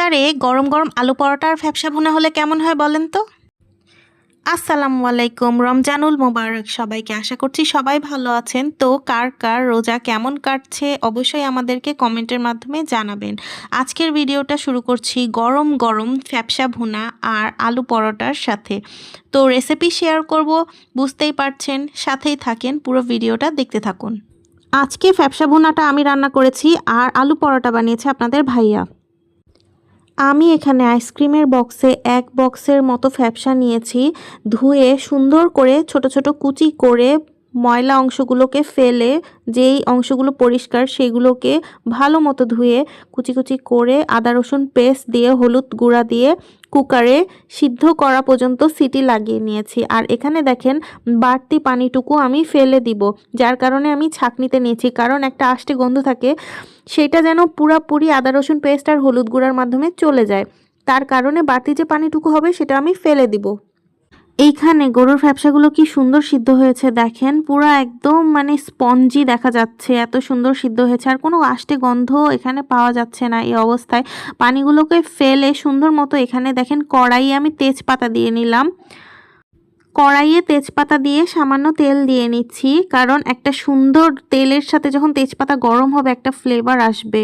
ইফতারে গরম গরম আলু পরোটা আর ফ্যাপসা ভুনা হলে কেমন হয় বলেন তো। আসসালামু আলাইকুম, রমজানুল মোবারক সবাইকে। আশা করছি সবাই ভালো আছেন। তো কার কার রোজা কেমন কাটছে অবশ্যই আমাদেরকে কমেন্টের মাধ্যমে জানাবেন। আজকের ভিডিওটা শুরু করছি গরম গরম ফ্যাপসা ভুনা আর আলু পরোটার সাথে। তো রেসিপি শেয়ার করব, বুঝতেই পারছেন, সাথেই থাকেন, পুরো ভিডিওটা দেখতে থাকুন। আজকে ফ্যাপসা ভুনাটা আমি রান্না করেছি আর আলু পরোটা বানিয়েছে আপনাদের ভাইয়া। আমি এখানে আইসক্রিমের বক্সে এক বক্সের মতো ফ্যাপসা নিয়েছি। ধুয়ে সুন্দর করে ছোট ছোট কুচি করে ময়লা অংশগুলোকে ফেলে, যেই অংশগুলো পরিষ্কার সেগুলোকে ভালো মতো ধুয়ে কুচি কুচি করে আদা রসুন পেস্ট দিয়ে হলুদ গুঁড়া দিয়ে কুকারে সিদ্ধ করা পর্যন্ত সিটি লাগিয়ে নিয়েছি। আর এখানে দেখেন বাড়তি পানিটুকু আমি ফেলে দিব, যার কারণে আমি ছাঁকনিতে নিয়েছি, কারণ একটা আষ্টে গন্ধ থাকে, সেটা যেন পুরাপুরি আদা রসুন পেস্ট আর হলুদ গুঁড়ার মাধ্যমে চলে যায়। তার কারণে বাড়তি যে পানিটুকু হবে সেটা আমি ফেলে দিব। এইখানে গরুর ফ্যাপসাগুলো কি সুন্দর সিদ্ধ হয়েছে দেখেন, পুরো একদম মানে স্পঞ্জি দেখা যাচ্ছে, এত সুন্দর সিদ্ধ হয়েছে, আর কোনো আষ্টে গন্ধ এখানে পাওয়া যাচ্ছে না। এই অবস্থায় পানিগুলোকে ফেলে সুন্দর মতো এখানে দেখেন কড়াইয়ে আমি তেজপাতা দিয়ে নিলাম। কড়াইয়ে তেজপাতা দিয়ে সামান্য তেল দিয়ে নিচ্ছি, কারণ একটা সুন্দর তেলের সাথে যখন তেজপাতা গরম হবে একটা ফ্লেভার আসবে।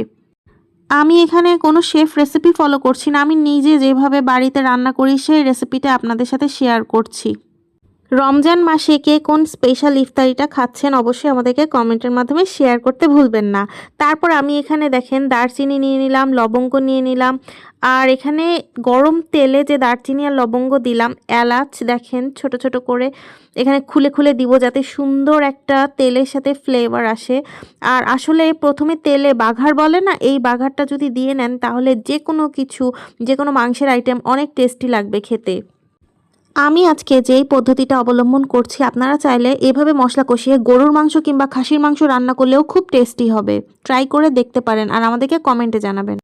আমি এখানে কোনো শেফ রেসিপি ফলো করছি না, আমি নিজে যেভাবে বাড়িতে রান্না করি সেই রেসিপিটা আপনাদের সাথে শেয়ার করছি। রমজান মাসে কে কোন স্পেশাল ইফতারিটা খাচ্ছেন অবশ্যই আমাদেরকে কমেন্টের মাধ্যমে শেয়ার করতে ভুলবেন না। তারপর আমি এখানে দেখেন দারচিনি নিয়ে নিলাম, লবঙ্গ নিয়ে নিলাম, আর এখানে গরম তেলে যে দারচিনি আর লবঙ্গ দিলাম, এলাচ দেখেন ছোট ছোট করে এখানে খুলে খুলে দিব যাতে সুন্দর একটা তেলের সাথে ফ্লেভার আসে। আর আসলে প্রথমে তেলে বাঘার বলে না, এই বাঘারটা যদি দিয়ে নেন তাহলে যে কোনো কিছু, যে কোনো মাংসের আইটেম অনেক টেস্টি লাগবে খেতে। আমি আজকে যেই পদ্ধতিটা অবলম্বন করছি, আপনারা চাইলে এভাবে মশলা কষিয়ে গরুর মাংস কিংবা খাসির মাংস রান্না করলেও খুব টেস্টি হবে। ট্রাই করে দেখতে পারেন আর আমাদেরকে কমেন্টে জানাবেন।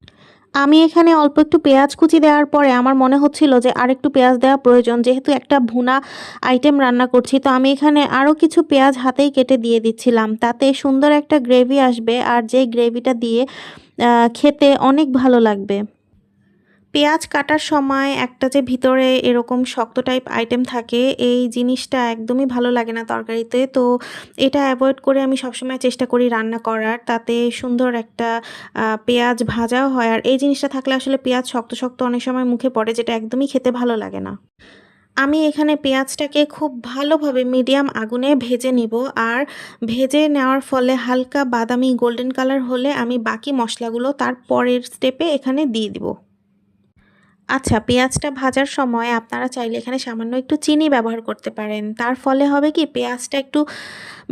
আমি এখানে অল্প একটু পেঁয়াজ কুচি দেওয়ার পরে আমার মনে হচ্ছিল যে আর একটু পেঁয়াজ দেওয়া প্রয়োজন, যেহেতু একটা ভুনা আইটেম রান্না করছি। তো আমি এখানে আরও কিছু পেঁয়াজ হাতেই কেটে দিয়ে দিচ্ছিলাম, তাতে সুন্দর একটা গ্রেভি আসবে, আর যেই গ্রেভিটা দিয়ে খেতে অনেক ভালো লাগবে। পেঁয়াজ কাটার সময় একটা যে ভিতরে এরকম শক্ত টাইপ আইটেম থাকে, এই জিনিসটা একদমই ভালো লাগে না তরকারিতে। তো এটা অ্যাভয়েড করে আমি সবসময় চেষ্টা করি রান্না করার, তাতে সুন্দর একটা পেঁয়াজ ভাজাও হয়। আর এই জিনিসটা থাকলে আসলে পেঁয়াজ শক্ত শক্ত অনেক সময় মুখে পড়ে, যেটা একদমই খেতে ভালো লাগে না। আমি এখানে পেঁয়াজটাকে খুব ভালোভাবে মিডিয়াম আগুনে ভেজে নিব, আর ভেজে নেওয়ার ফলে হালকা বাদামি গোল্ডেন কালার হলে আমি বাকি মশলাগুলো তার পরের স্টেপে এখানে দিয়ে দিব। আচ্ছা, পেঁয়াজটা ভাজার সময় আপনারা চাইলে এখানে সামান্য একটু চিনি ব্যবহার করতে পারেন। তার ফলে হবে কি, পেঁয়াজটা একটু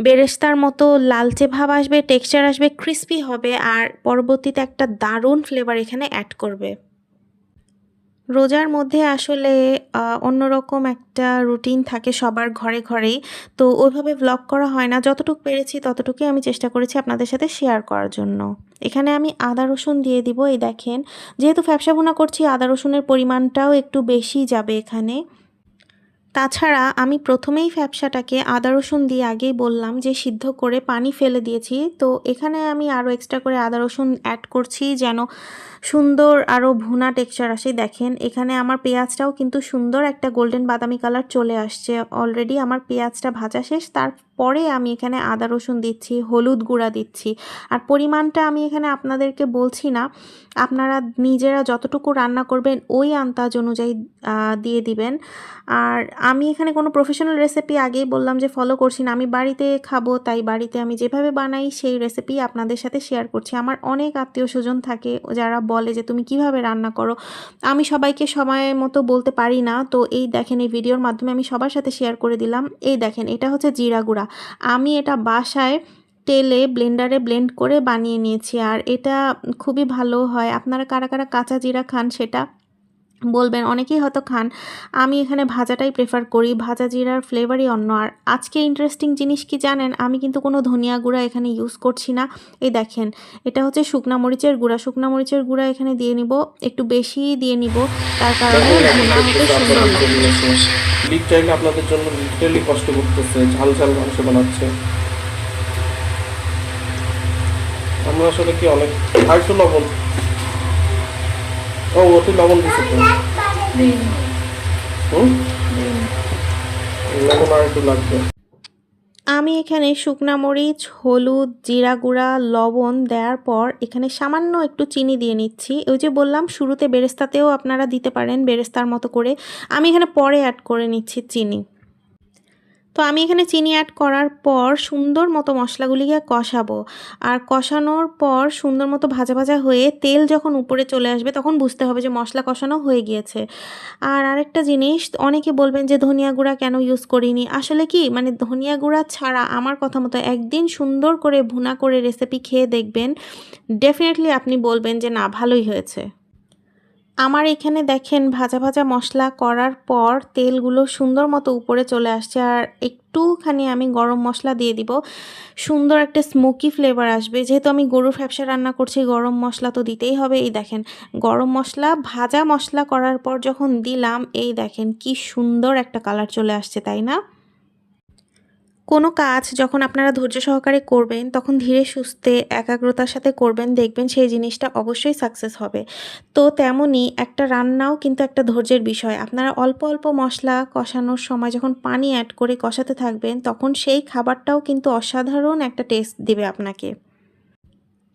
বেরেস্তার মতো লালচে ভাব আসবে, টেক্সচার আসবে, ক্রিস্পি হবে, আর পরবর্তীতে একটা দারুণ ফ্লেভার এখানে অ্যাড করবে। রোজার মধ্যে আসলে অন্যরকম একটা রুটিন থাকে সবার ঘরে ঘরেই, তো ওইভাবে ভ্লগ করা হয় না। যতটুকু পেরেছি ততটুকুই আমি চেষ্টা করেছি আপনাদের সাথে শেয়ার করার জন্য। এখানে আমি আদা রসুন দিয়ে দিব। এই দেখেন, যেহেতু ফ্যাপসা ভুনা করছি আদা রসুনের পরিমাণটাও একটু বেশি যাবে এখানে। তাছাড়া আমি প্রথমেই ফ্যাপসাটাকে আদা রসুন দিয়ে আগেই বললাম যে সিদ্ধ করে পানি ফেলে দিয়েছি। তো এখানে আমি আরও এক্সট্রা করে আদা রসুন অ্যাড করছি যেন সুন্দর আরও ভুনা টেক্সচার আসে। দেখেন এখানে আমার পেঁয়াজটাও কিন্তু সুন্দর একটা গোল্ডেন বাদামি কালার চলে আসছে। অলরেডি আমার পেঁয়াজটা ভাজা শেষ। তারপরে আমি এখানে আদা রসুন দিচ্ছি, হলুদ গুঁড়া দিচ্ছি, আর পরিমাণটা আমি এখানে আপনাদেরকে বলছি না, আপনারা নিজেরা যতটুকু রান্না করবেন ওই আন্দাজ অনুযায়ী দিয়ে দিবেন। আর আমি এখানে কোনো প্রফেশনাল রেসিপি আগেই বললাম যে ফলো করছি না, আমি বাড়িতে খাবো তাই বাড়িতে আমি যেভাবে বানাই সেই রেসিপি আপনাদের সাথে শেয়ার করছি। আমার অনেক আত্মীয় স্বজন থাকে যারা বলে যে তুমি কিভাবে রান্না করো, আমি সবাইকে সময় মতো বলতে পারি না। তো এই দেখেন, এই ভিডিওর মাধ্যমে আমি সবার সাথে শেয়ার করে দিলাম। এই দেখেন, এটা হচ্ছে জিরা গুঁড়া। আমি এটা বাসায় তেলে ব্লেন্ডারে ব্লেন্ড করে বানিয়ে নিয়েছি, আর এটা খুবই ভালো হয়। আপনারা কারা কারা কাঁচা জিরা খান সেটা বলবেন, অনেকেই হয়তো খান। আমি এখানে ভাজাটাই প্রেফার করি, ভাজা জিরার ফ্লেভারই অন্য। আর আজকে ইন্টারেস্টিং জিনিস কি জানেন, আমি কিন্তু কোনো ধনিয়া গুঁড়া এখানে ইউজ করছি না। এই দেখেন, এটা হচ্ছে শুকনা মরিচের গুঁড়া। শুকনা মরিচের গুঁড়া এখানে দিয়ে নিব, একটু বেশি দিয়ে নিব, তার কারণে ভুনা হতে সুন্দর লাগবে। লিগ চাইলে আপনাদের জন্য লিটারালি কষ্ট করতেছে, ঝাল ঝাল মাংস বানাচ্ছে। আমরা আসলে কি অনেক আরেকটু লবণ ও ওতে লবণ দিছে তো। হুম, লবণ আর একটু লাগবে। আমি এখানে শুকনা মরিচ, হলুদ, জিরা গুঁড়া, লবণ দেওয়ার পর এখানে সামান্য একটু চিনি দিয়ে নিচ্ছি। ওই যে বললাম শুরুতে বেরেস্তাতেও আপনারা দিতে পারেন বেরেস্তার মতো করে। আমি এখানে পরে অ্যাড করে নিচ্ছি চিনি। তো আমি এখানে চিনি অ্যাড করার পর সুন্দর মতো মশলাগুলিকে কষাবো। আর কষানোর পর সুন্দর মতো ভাজা ভাজা হয়ে তেল যখন উপরে চলে আসবে তখন বুঝতে হবে যে মশলা কষানো হয়ে গিয়েছে। আর আরেকটা জিনিস, অনেকে বলবেন যে ধনিয়া গুঁড়া কেন ইউজ করিনি। আসলে কি মানে ধনিয়া গুঁড়া ছাড়া আমার কথা মতো একদিন সুন্দর করে ভুনা করে রেসিপি খেয়ে দেখবেন, ডেফিনেটলি আপনি বলবেন যে না ভালোই হয়েছে। আমার এখানে দেখেন ভাজা ভাজা মশলা করার পর তেলগুলো সুন্দর মতো উপরে চলে আসছে। আর একটুখানি আমি গরম মশলা দিয়ে দিব, সুন্দর একটা স্মোকি ফ্লেভার আসবে। যেহেতু আমি গরুর ফ্যাপসা রান্না করছি গরম মশলা তো দিতেই হবে। এই দেখেন গরম মশলা ভাজা মশলা করার পর যখন দিলাম, এই দেখেন কি সুন্দর একটা কালার চলে আসছে, তাই না? কোনো কাজ যখন আপনারা ধৈর্য সহকারে করবেন তখন ধীরে সুস্থে একাগ্রতার সাথে করবেন, দেখবেন সেই জিনিসটা অবশ্যই সাকসেস হবে। তো তেমনই একটা রান্নাও কিন্তু একটা ধৈর্যের বিষয়। আপনারা অল্প অল্প মশলা কষানোর সময় যখন পানি অ্যাড করে কষাতে থাকবেন তখন সেই খাবারটাও কিন্তু অসাধারণ একটা টেস্ট দিবে আপনাকে।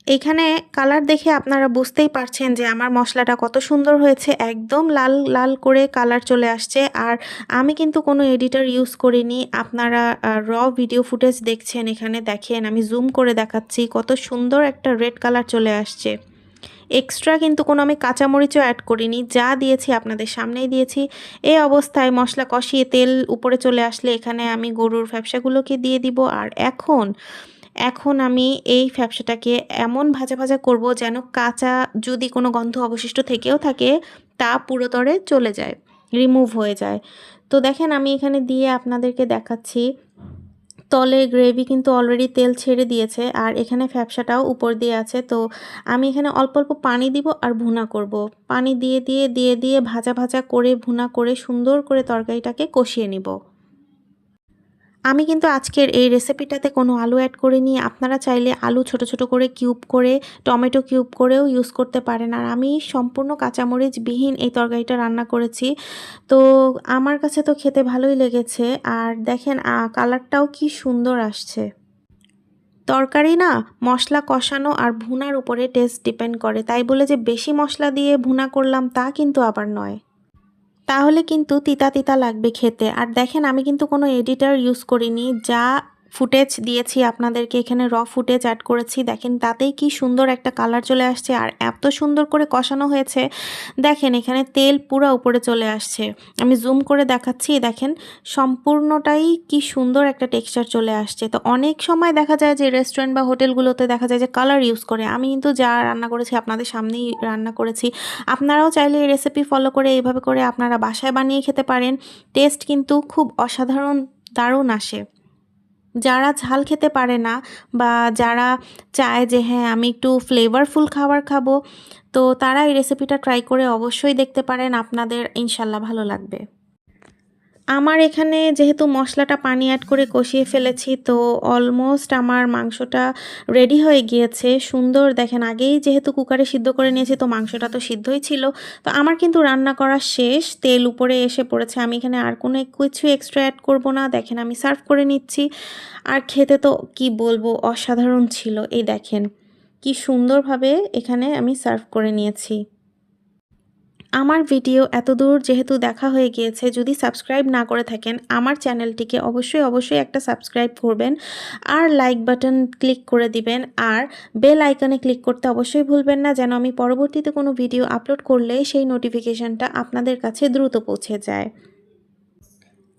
এখানে কালার দেখে আপনারা বুঝতেই পারছেন যে আমার মশলাটা কত সুন্দর হয়েছে, একদম লাল লাল করে কালার চলে আসছে। আর আমি কিন্তু কোনো এডিটর ইউজ করিনি। আপনারা ভিডিও ফুটেজ দেখছেন, এখানে দেখেন আমি জুম করে দেখাচ্ছি কত সুন্দর একটা রেড কালার চলে আসছে। এক্সট্রা কিন্তু কোনো আমি কাঁচামরিচও অ্যাড করিনি, যা দিয়েছি আপনাদের সামনেই দিয়েছি। এই অবস্থায় মশলা কষিয়ে তেল উপরে চলে আসলে এখানে আমি গরুর ফ্যাপসাগুলোকে দিয়ে দিব। আর এখন আমি এই ফ্যাপসাটাকে এমন ভাজা ভাজা করব যেন কাঁচা যদি কোনো গন্ধ অবশিষ্ট থেকেও থাকে তা পুরোতরে চলে যায়, রিমুভ হয়ে যায়। তো দেখেন আমি এখানে দিয়ে আপনাদেরকে দেখাচ্ছি তলের গ্রেভি কিন্তু অলরেডি তেল ছেড়ে দিয়েছে আর এখানে ফ্যাপসাটাও উপর দিয়ে আছে। তো আমি এখানে অল্প অল্প পানি দিব আর ভুনা করব। পানি দিয়ে ভাজা ভাজা করে ভুনা করে সুন্দর করে তরকারিটাকে কষিয়ে নিব। আমি কিন্তু আজকের এই রেসিপিটাতে কোনো আলু অ্যাড করিনি। আপনারা চাইলে আলু ছোট ছোট করে কিউব করে, টমেটো কিউব করেও ইউজ করতে পারেন। আর আমি সম্পূর্ণ কাঁচামরিচবিহীন এই তরকারিটা রান্না করেছি। তো আমার কাছে তো খেতে ভালোই লেগেছে। আর দেখেন কালারটাও কি সুন্দর আসছে। তরকারি না মশলা কষানো আর ভুনার উপরে টেস্ট ডিপেন্ড করে। তাই বলে যে বেশি মশলা দিয়ে ভুনা করলাম তা কিন্তু আবার নয়। তাহলে কিন্তু তিতা তিতা লাগবে খেতে। আর দেখেন আমি কিন্তু কোনো এডিটর ইউজ করিনি, যা ফুটেজ দিয়েছি আপনাদেরকে এখানে ফুটেজ অ্যাড করেছি। দেখেন তাতেই কি সুন্দর একটা কালার চলে আসছে আর এত সুন্দর করে কষানো হয়েছে। দেখেন এখানে তেল পুরো উপরে চলে আসছে। আমি জুম করে দেখাচ্ছি, দেখেন সম্পূর্ণটাই কি সুন্দর একটা টেক্সচার চলে আসছে। তো অনেক সময় দেখা যায় যে রেস্টুরেন্ট বা হোটেলগুলোতে দেখা যায় যে কালার ইউজ করে। আমি কিন্তু যা রান্না করেছি আপনাদের সামনেই রান্না করেছি। আপনারাও চাইলে এই রেসিপি ফলো করে এইভাবে করে আপনারা বাসায় বানিয়ে খেতে পারেন। টেস্ট কিন্তু খুব অসাধারণ দারুণ আসে। যারা ঝাল খেতে পারে না বা যারা চায় যে হ্যাঁ আমি একটু ফ্লেভারফুল খাবার খাবো, তো তারা এই রেসিপিটা ট্রাই করে অবশ্যই দেখতে পারেন, আপনাদের ইনশাল্লাহ ভালো লাগবে। আমার এখানে যেহেতু মশলাটা পানি অ্যাড করে কষিয়ে ফেলেছি, তো অলমোস্ট আমার মাংসটা রেডি হয়ে গিয়েছে। সুন্দর দেখেন আগেই যেহেতু কুকারে সিদ্ধ করে নিয়েছি তো মাংসটা তো সিদ্ধই ছিল। তো আমার কিন্তু রান্না করা শেষ, তেল উপরে এসে পড়েছে। আমি এখানে আর কোনো কিছু এক্সট্রা অ্যাড করব না। দেখেন আমি সার্ভ করে নিচ্ছি। আর খেতে তো কি বলবো অসাধারণ ছিল। এই দেখেন কি সুন্দরভাবে এখানে আমি সার্ভ করে নিয়েছি। আমার ভিডিও এতদূর যেহেতু দেখা হয়ে গিয়েছে, যদি সাবস্ক্রাইব না করে থাকেন আমার চ্যানেলটিকে অবশ্যই একটা সাবস্ক্রাইব করবেন আর লাইক বাটন ক্লিক করে দিবেন আর বেল আইকনে ক্লিক করতে অবশ্যই ভুলবেন না, যেন আমি পরবর্তীতে কোনো ভিডিও আপলোড করলে সেই নোটিফিকেশনটা আপনাদের কাছে দ্রুত পৌঁছে যায়।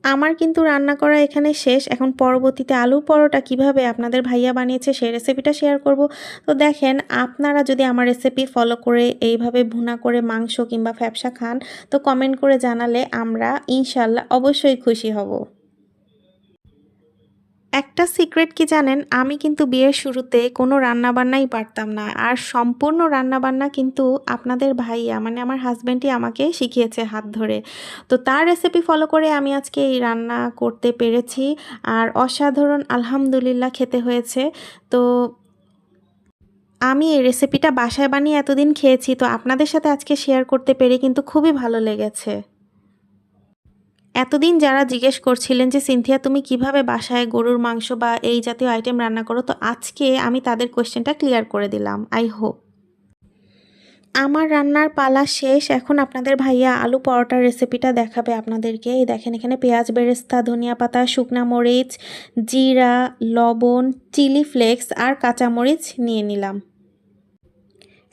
আমার কিন্তু রান্না করা এখানে শেষ। এখন পরবর্তীতে আলু পরোটা কিভাবে আপনাদের ভাইয়া বানিয়েছে সেই রেসিপিটা শেয়ার করব। তো দেখেন আপনারা যদি আমার রেসিপি ফলো করে এইভাবে ভুনা করে মাংস কিংবা ফ্যাপসা খান তো কমেন্ট করে জানালে আমরা ইনশাল্লাহ অবশ্যই খুশি হব। একটা সিক্রেট কি জানেন, আমি কিন্তু বিয়ের শুরুতে কোনো রান্নাবান্নাই পারতাম না। আর সম্পূর্ণ রান্নাবান্না কিন্তু আপনাদের ভাইয়া মানে আমার হাজব্যান্ডই আমাকে শিখিয়েছে হাত ধরে। তো তার রেসিপি ফলো করে আমি আজকে এই রান্না করতে পেরেছি আর অসাধারণ আলহামদুলিল্লাহ খেতে হয়েছে। তো আমি এই রেসিপিটা বাসায় বানিয়ে এতদিন খেয়েছি, তো আপনাদের সাথে আজকে শেয়ার করতে পেরে কিন্তু খুবই ভালো লেগেছে। এতদিন যারা জিজ্ঞেস করছিলেন যে সিনথিয়া তুমি কিভাবে বাসায় গরুর মাংস বা এই জাতীয় আইটেম রান্না করো, তো আজকে আমি তাদের কোয়েশ্চেনটা ক্লিয়ার করে দিলাম। I hope. আমার রান্নার পালা শেষ। এখন আপনাদের ভাইয়া আলু পরোটার রেসিপিটা দেখাবে আপনাদেরকে। এই দেখেন এখানে পেঁয়াজ বেরেস্তা, ধনিয়া পাতা, শুকনা মরিচ, জিরা, লবণ, চিলি ফ্লেক্স আর কাঁচামরিচ নিয়ে নিলাম।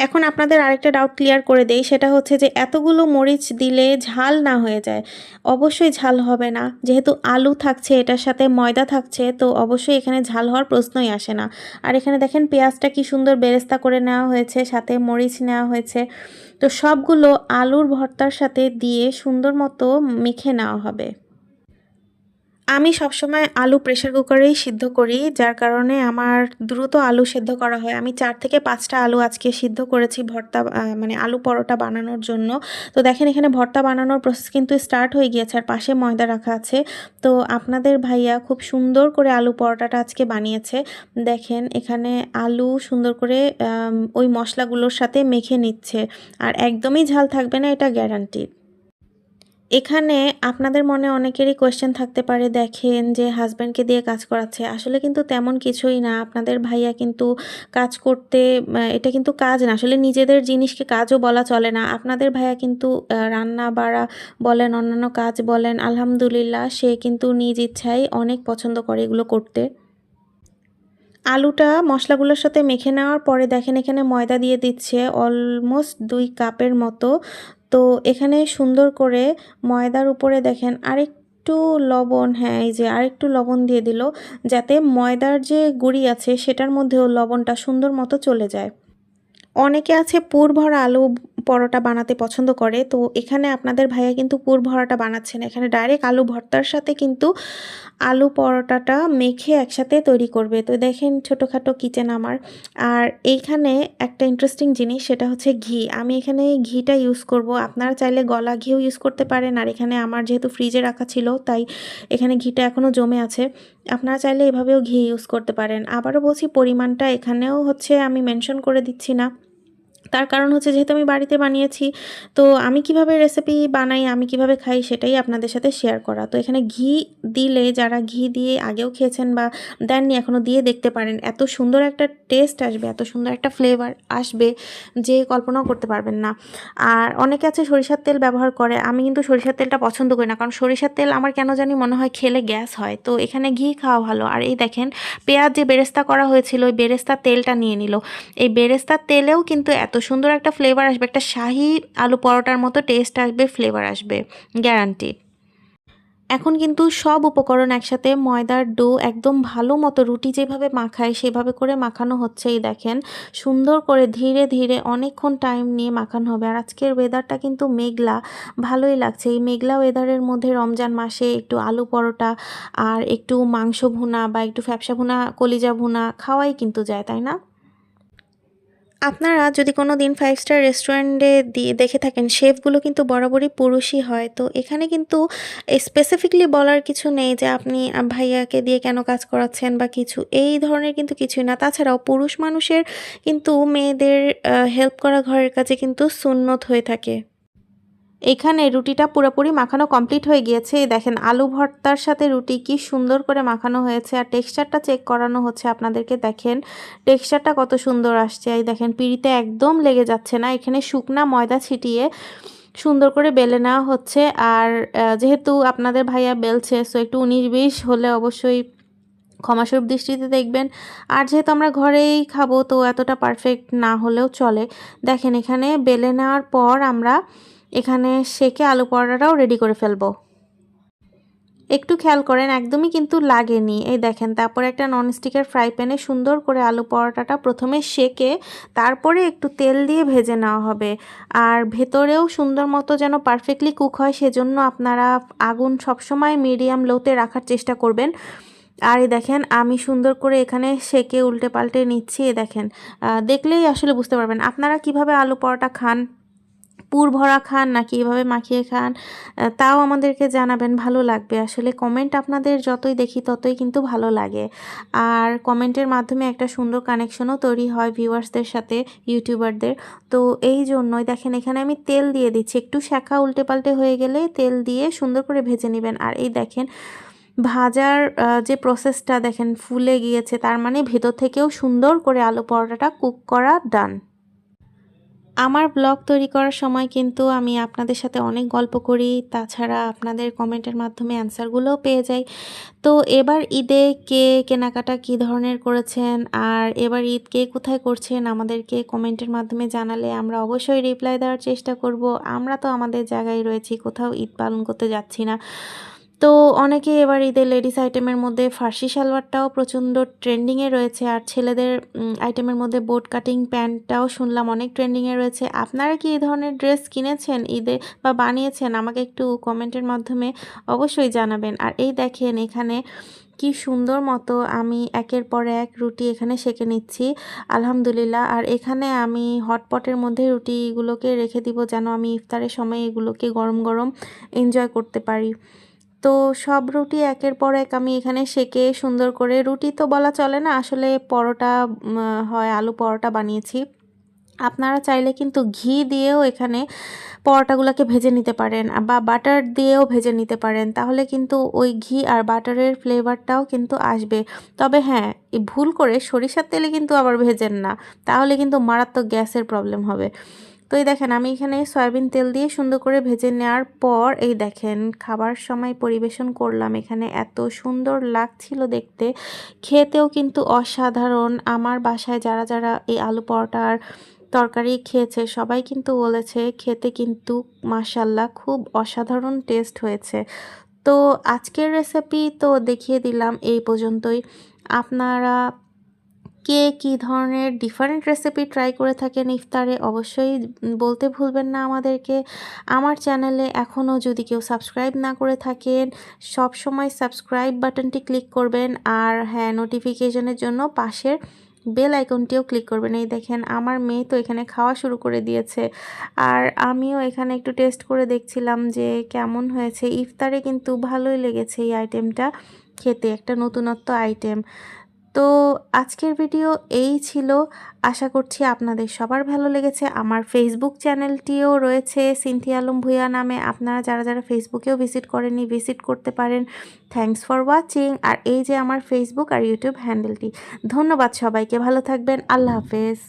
এখন আপনাদের আরেকটা ডাউট ক্লিয়ার করে দেই, সেটা হচ্ছে যে এতগুলো মরিচ দিলে ঝাল না হয়ে যায়। অবশ্যই ঝাল হবে না, যেহেতু আলু থাকছে এটার সাথে, ময়দা থাকছে, তো অবশ্যই এখানে ঝাল হওয়ার প্রশ্নই আসে না। আর এখানে দেখেন পেঁয়াজটা কি সুন্দর বেরেস্তা করে নেওয়া হয়েছে, সাথে মরিচ নেওয়া হয়েছে। তো সবগুলো আলুর ভর্তার সাথে দিয়ে সুন্দর মতো মেখে নেওয়া হবে। আমি সবসময় আলু প্রেসার কুকারেই সিদ্ধ করি, যার কারণে আমার দ্রুত আলু সেদ্ধ করা হয়। আমি 4 থেকে 5টা আলু আজকে সিদ্ধ করেছি ভর্তা মানে আলু পরোটা বানানোর জন্য। তো দেখেন এখানে ভর্তা বানানোর প্রসেস কিন্তু স্টার্ট হয়ে গিয়েছে আর পাশে ময়দা রাখা আছে। তো আপনাদের ভাইয়া খুব সুন্দর করে আলু পরোটাটা আজকে বানিয়েছে। দেখেন এখানে আলু সুন্দর করে ওই মশলাগুলোর সাথে মেখে নিচ্ছে। আর একদমই ঝাল থাকবে না, এটা গ্যারান্টি। এখানে আপনাদের মনে অনেকেরই কোয়েশ্চেন থাকতে পারে, দেখেন যে হাজব্যান্ডকে দিয়ে কাজ করাচ্ছে। আসলে কিন্তু তেমন কিছুই না। আপনাদের ভাইয়া কিন্তু কাজ করতে এটা কিন্তু কাজ না। আসলে নিজেদের জিনিসকে কাজও বলা চলে না। আপনাদের ভাইয়া কিন্তু রান্না বাড়া বলেন, অন্যান্য কাজ বলেন, আলহামদুলিল্লাহ সে কিন্তু নিজ ইচ্ছায় অনেক পছন্দ করে এগুলো করতে। আলুটা মশলাগুলোর সাথে মেখে নেওয়ার পরে দেখেন এখানে ময়দা দিয়ে দিচ্ছে অলমোস্ট 2 কাপের মতো। তো এখানে সুন্দর করে ময়দার উপরে দেখেন আরেকটু লবণ, হ্যাঁ এই যে আরেকটু লবণ দিয়ে দিল, যাতে ময়দার যে গুঁড়ি আছে সেটার মধ্যেও লবণটা সুন্দর মতো চলে যায়। অনেকে আছে পুর ভরা আলু পরোটা বানাতে পছন্দ করে, তো এখানে আপনাদের ভাইয়া কিন্তু পুর ভরাটা বানাচ্ছে না। এখানে ডাইরেক্ট আলু ভর্তার সাথে কিন্তু আলু পরোটাটা মেখে একসাথে তৈরি করবে। তো দেখেন ছোটোখাটো কিচেন আমার। আর এইখানে একটা ইন্টারেস্টিং জিনিস, সেটা হচ্ছে ঘি। আমি এখানে ঘিটা ইউজ করব, আপনারা চাইলে গলা ঘিও ইউজ করতে পারেন। আর এখানে আমার যেহেতু ফ্রিজে রাখা ছিল, তাই এখানে ঘিটা এখনও জমে আছে। আপনারা চাইলে এভাবেও ঘি ইউজ করতে পারেন। আবারও বলছি, পরিমাণটা এখানেও হচ্ছে আমি মেনশন করে দিচ্ছি না। তার কারণ হচ্ছে যেহেতু আমি বাড়িতে বানিয়েছি, তো আমি কিভাবে রেসিপি বানাই, আমি কিভাবে খাই সেটাই আপনাদের সাথে শেয়ার করা। তো এখানে ঘি দিলে, যারা ঘি দিয়ে আগেও খেয়েছেন বা দেননি এখনও দিয়ে দেখতে পারেন, এত সুন্দর একটা টেস্ট আসবে, এত সুন্দর একটা ফ্লেভার আসবে যে কল্পনাও করতে পারবেন না। আর অনেকে আছে সরিষার তেল ব্যবহার করে, আমি কিন্তু সরিষার তেলটা পছন্দ করি না, কারণ সরিষার তেল আমার কেন জানি মনে হয় খেলে গ্যাস হয়। তো এখানে ঘি খাওয়া ভালো। আর এই দেখেন পেঁয়াজ যে বেরেস্তা করা হয়েছিল, ওই বেরেস্তার তেলটা নিয়ে নিল। এই বেরেস্তার তেলেও কিন্তু এত সুন্দর একটা ফ্লেভার আসবে, একটা শাহি আলু পরোটার মতো টেস্ট আসবে, ফ্লেভার আসবে, গ্যারান্টি। এখন কিন্তু সব উপকরণ একসাথে ময়দার ডো একদম ভালো মতো রুটি যেভাবে মাখায় সেভাবে করে মাখানো হচ্ছে। এই দেখেন সুন্দর করে ধীরে ধীরে অনেকক্ষণ টাইম নিয়ে মাখানো হবে। আর আজকের ওয়েদারটা কিন্তু মেঘলা, ভালোই লাগছে। এই মেঘলা ওয়েদারের মধ্যে রমজান মাসে একটু আলু পরোটা আর একটু মাংস ভুনা বা একটু ফ্যাপসা ভুনা, কলিজা ভুনা খাওয়াই কিন্তু যায়, তাই না? আপনারা যদি কোনো দিন 5 স্টার রেস্টুরেন্টে দেখে থাকেন, শেফগুলো কিন্তু বরাবরই পুরুষই হয়। তো এখানে কিন্তু স্পেসিফিকলি বলার কিছু নেই যে আপনি ভাইয়াকে দিয়ে কেন কাজ করাচ্ছেন বা কিছু, এই ধরনের কিন্তু কিছুই না। তাছাড়াও পুরুষ মানুষের কিন্তু মেয়েদের হেল্প করা ঘরের কাজে কিন্তু সুন্নত হয়ে থাকে। এখানে রুটিটা পুরোপুরি মাখানো কমপ্লিট হয়ে গিয়েছে। এই দেখেন আলু ভর্তার সাথে রুটি কি সুন্দর করে মাখানো হয়েছে। আর টেক্সচারটা চেক করানো হচ্ছে আপনাদেরকে, দেখেন টেক্সচারটা কত সুন্দর আসছে। এই দেখেন পিঁড়িতে একদম লেগে যাচ্ছে না। এখানে শুকনা ময়দা ছিটিয়ে সুন্দর করে বেলে নেওয়া হচ্ছে। আর যেহেতু আপনাদের ভাইয়া বেলছে, সো একটু 19-20 হলে অবশ্যই ক্ষমাসুর দৃষ্টিতে দেখবেন। আর যেহেতু আমরা ঘরেই খাবো, তো এতটা পারফেক্ট না হলেও চলে। দেখেন এখানে বেলে নেওয়ার পর আমরা এখানে সেকে আলু পরোটাটাও রেডি করে ফেলবো। একটু খেয়াল করেন, একদমই কিন্তু লাগেনি। এই দেখেন তারপরে একটা ননস্টিকের ফ্রাই প্যানে সুন্দর করে আলু পরোটাটা প্রথমে সেকে তারপরে একটু তেল দিয়ে ভেজে নেওয়া হবে। আর ভেতরেও সুন্দর মতো যেন পারফেক্টলি কুক হয়, সেজন্য আপনারা আগুন সবসময় মিডিয়াম লোতে রাখার চেষ্টা করবেন। আর এই দেখেন আমি সুন্দর করে এখানে সেকে উল্টে পাল্টে নিচ্ছি। দেখেন দেখলেই আসলে বুঝতে পারবেন আপনারা কিভাবে আলু পরোটা খান। পুর ভরা খান নাকি এভাবে মাখিয়ে খান, তাও আমাদেরকে জানাবেন, ভালো লাগবে। আসলে কমেন্ট আপনাদের যতই দেখি ততই কিন্তু ভালো লাগে। আর কমেন্টের মাধ্যমে একটা সুন্দর কানেকশনও তৈরি হয় ভিউয়ার্সদের সাথে, ইউটিউবারদের। তো এই জন্যই দেখেন এখানে আমি তেল দিয়ে দিচ্ছি। একটু শাঁখা উল্টে পাল্টে হয়ে গেলে তেল দিয়ে সুন্দর করে ভেজে নেবেন। আর এই দেখেন ভাজার যে প্রসেসটা দেখেন ফুলে গিয়েছে, তার মানে ভেতর থেকেও সুন্দর করে আলু পরোটাটা কুক করা ডান। আমার ব্লগ তৈরি করার সময় কিন্তু আমি আপনাদের সাথে অনেক গল্প করি, তাছাড়া আপনাদের কমেন্টের মাধ্যমে অ্যান্সারগুলোও পেয়ে যাই। তো এবার ঈদে কে কেনাকাটা কী ধরনের করেছেন, আর এবার ঈদ কে কোথায় করছেন আমাদেরকে কমেন্টের মাধ্যমে জানালে আমরা অবশ্যই রিপ্লাই দেওয়ার চেষ্টা করব। আমরা তো আমাদের জায়গায় রয়েছি, কোথাও ঈদ পালন করতে যাচ্ছি না। তো অনেকেই এবার ঈদের লেডিস আইটেমের মধ্যে ফার্সি সালোয়ারটাও প্রচণ্ড ট্রেন্ডিংয়ে রয়েছে, আর ছেলেদের আইটেমের মধ্যে বোট কাটিং প্যান্টটাও শুনলাম অনেক ট্রেন্ডিংয়ে রয়েছে। আপনারা কি এই ধরনের ড্রেস কিনেছেন ঈদে বা বানিয়েছেন? আমাকে একটু কমেন্টের মাধ্যমে অবশ্যই জানাবেন। আর এই দেখেন এখানে কি সুন্দর মতো আমি একের পর এক রুটি এখানে সেঁকে নিচ্ছি, আলহামদুলিল্লাহ। আর এখানে আমি হটপটের মধ্যে রুটিগুলোকে রেখে দিব, যেন আমি ইফতারের সময় এগুলোকে গরম গরম এনজয় করতে পারি। তো সব রুটি একের পর এক আমি এখানে সেঁকে সুন্দর করে, রুটি তো বলা চলে না, আসলে পরোটা হয়, আলু পরোটা বানিয়েছি। আপনারা চাইলে কিন্তু ঘি দিয়েও এখানে পরোটাগুলোকে ভেজে নিতে পারেন, বা বাটার দিয়েও ভেজে নিতে পারেন, তাহলে কিন্তু ওই ঘি আর বাটারের ফ্লেভারটাও কিন্তু আসবে। তবে হ্যাঁ, এই ভুল করে সরিষার তেলে কিন্তু আবার ভেজেন না, তাহলে কিন্তু মারাত্মক গ্যাসের প্রবলেম হবে। তো এই দেখেন আমি এখানে সয়াবিন তেল দিয়ে সুন্দর করে ভেজে নেওয়ার পর এই দেখেন খাবার সময় পরিবেশন করলাম। এখানে এত সুন্দর লাগছিল দেখতে, খেতেও কিন্তু অসাধারণ। আমার বাসায় যারা যারা এই আলু পরোটার তরকারি খেয়েছে সবাই কিন্তু বলেছে খেতে কিন্তু মাশাল্লাহ খুব অসাধারণ টেস্ট হয়েছে। তো আজকের রেসিপি তো দেখিয়ে দিলাম এই পর্যন্তই। আপনারা কে কী ধরনের ডিফারেন্ট রেসিপি ট্রাই করে থাকেন ইফতারে অবশ্যই বলতে ভুলবেন না আমাদেরকে। আমার চ্যানেলে এখনও যদি কেউ সাবস্ক্রাইব না করে থাকেন, সব সময় সাবস্ক্রাইব বাটনটি ক্লিক করবেন, আর হ্যাঁ, নোটিফিকেশনের জন্য পাশের বেল আইকনটিও ক্লিক করবেন। এই দেখেন আমার মেয়ে তো এখানে খাওয়া শুরু করে দিয়েছে, আর আমিও এখানে একটু টেস্ট করে দেখছিলাম যে কেমন হয়েছে। ইফতারে কিন্তু ভালোই লেগেছে এই আইটেমটা খেতে, একটা নতুনত্ব আইটেম। তো আজকের ভিডিও এই ছিল, আশা করছি আপনাদের সবার ভালো লেগেছে। আমার ফেসবুক চ্যানেলটিও রয়েছে সিনথিয়া আলম ভূঁইয়া নামে, আপনারা যারা যারা ফেসবুকেও ভিজিট করেননি ভিজিট করতে পারেন। Thanks for watching. আর এই যে আমার ফেসবুক আর ইউটিউব হ্যান্ডেলটি। ধন্যবাদ সবাইকে, ভালো থাকবেন, আল্লাহ হাফেজ।